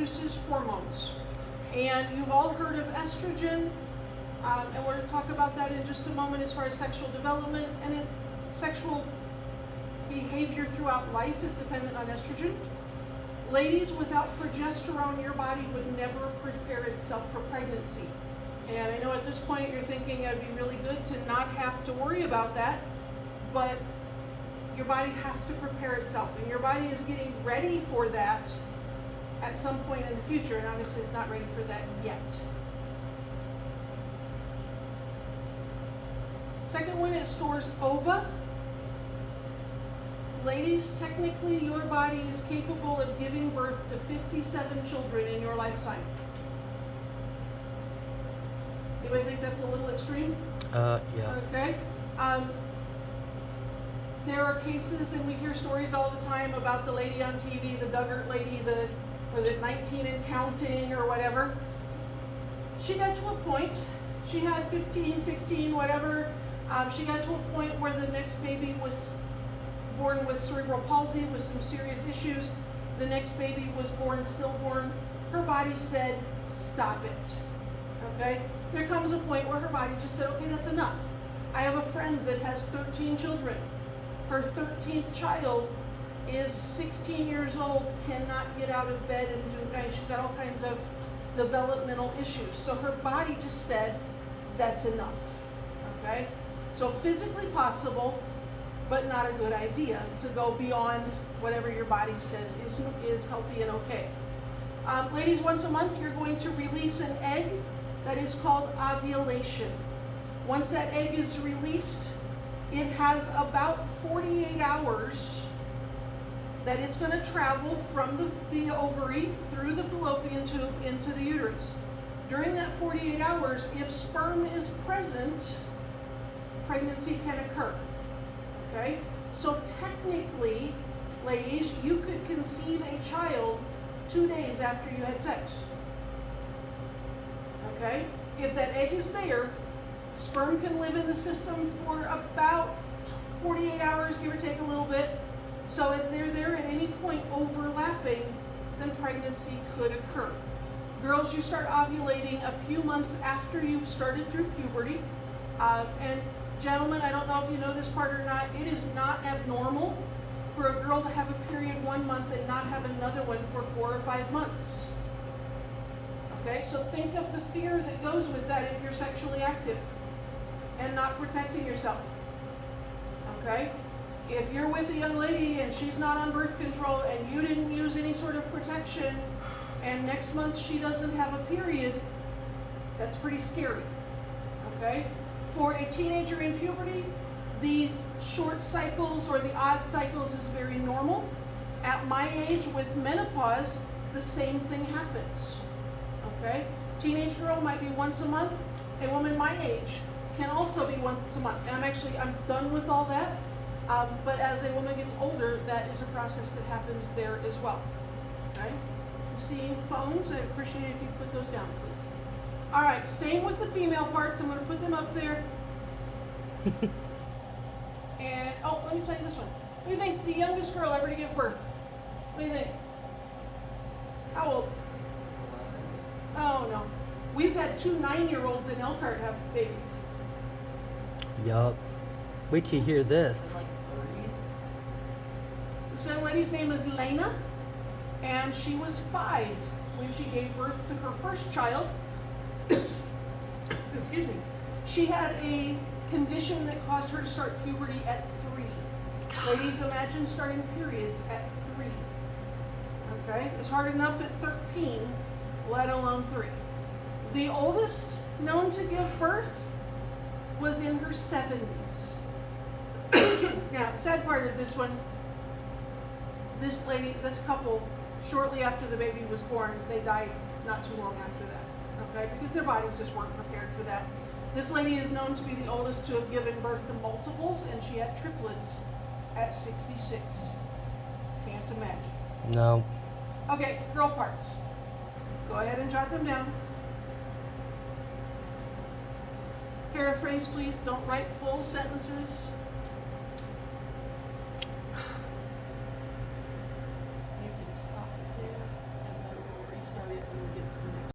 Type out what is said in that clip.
produces hormones. And you've all heard of estrogen, and we're going to talk about that in just a moment as far as sexual development and sexual behavior throughout life is dependent on estrogen. Ladies, without progesterone, your body would never prepare itself for pregnancy. And I know at this point you're thinking it'd be really good to not have to worry about that, but your body has to prepare itself, and your body is getting ready for that at some point in the future, and obviously it's not ready for that yet. Second one, it stores ova. Ladies, technically your body is capable of giving birth to 57 children in your lifetime. Anybody think that's a little extreme? Yeah. Okay. There are cases, and we hear stories all the time about the lady on TV, the Duggart lady, was it 19 and counting or whatever? She got to a point, she had 15, 16, whatever. She got to a point where the next baby was born with cerebral palsy with some serious issues. The next baby was born stillborn. Her body said, stop it. Okay? There comes a point where her body just said, okay, that's enough. I have a friend that has 13 children. Her 13th child is 16 years old, cannot get out of bed and she's got all kinds of developmental issues. So her body just said, that's enough. Okay? So physically possible, but not a good idea to go beyond whatever your body says is healthy and okay. Ladies, once a month you're going to release an egg that is called ovulation. Once that egg is released, it has about 48 hours that it's going to travel from the ovary through the fallopian tube into the uterus. During that 48 hours, if sperm is present, pregnancy can occur. Okay? So technically, ladies, you could conceive a child 2 days after you had sex. Okay? If that egg is there, sperm can live in the system for about 48 hours, give or take a little bit. So if they're there at any point overlapping, then pregnancy could occur. Girls, you start ovulating a few months after you've started through puberty. And gentlemen, I don't know if you know this part or not, it is not abnormal for a girl to have a period 1 month and not have another one for 4 or 5 months. Okay, so think of the fear that goes with that if you're sexually active and not protecting yourself. Okay? If you're with a young lady and she's not on birth control and you didn't use any sort of protection and next month she doesn't have a period, that's pretty scary. Okay? For a teenager in puberty, the short cycles or the odd cycles is very normal. At my age with menopause, the same thing happens. Okay? Teenage girl might be once a month. A woman my age can also be once a month. And I'm done with all that. But as a woman gets older, that is a process that happens there as well. Okay? I'm seeing phones. I appreciate it if you put those down, please. All right, same with the female parts. I'm going to put them up there. And, oh, let me tell you this one. What do you think the youngest girl ever to give birth? What do you think? How old? Oh, no. We've had 2 9-year-olds in Elkhart have babies. Yup. Wait till you hear this. Like 30. This young lady's name is Lena, and she was 5 when she gave birth to her first child. Excuse me. She had a condition that caused her to start puberty at 3. Ladies, imagine starting periods at 3. Okay? It's hard enough at 13, let alone 3. The oldest known to give birth was in her 70s. Now, the sad part of this one, this couple, shortly after the baby was born, they died not too long after that. Okay? Because their bodies just weren't prepared for that. This lady is known to be the oldest to have given birth to multiples, and she had triplets at 66. Can't imagine. No. Okay, girl parts. Go ahead and jot them down. Paraphrase, please. Don't write full sentences.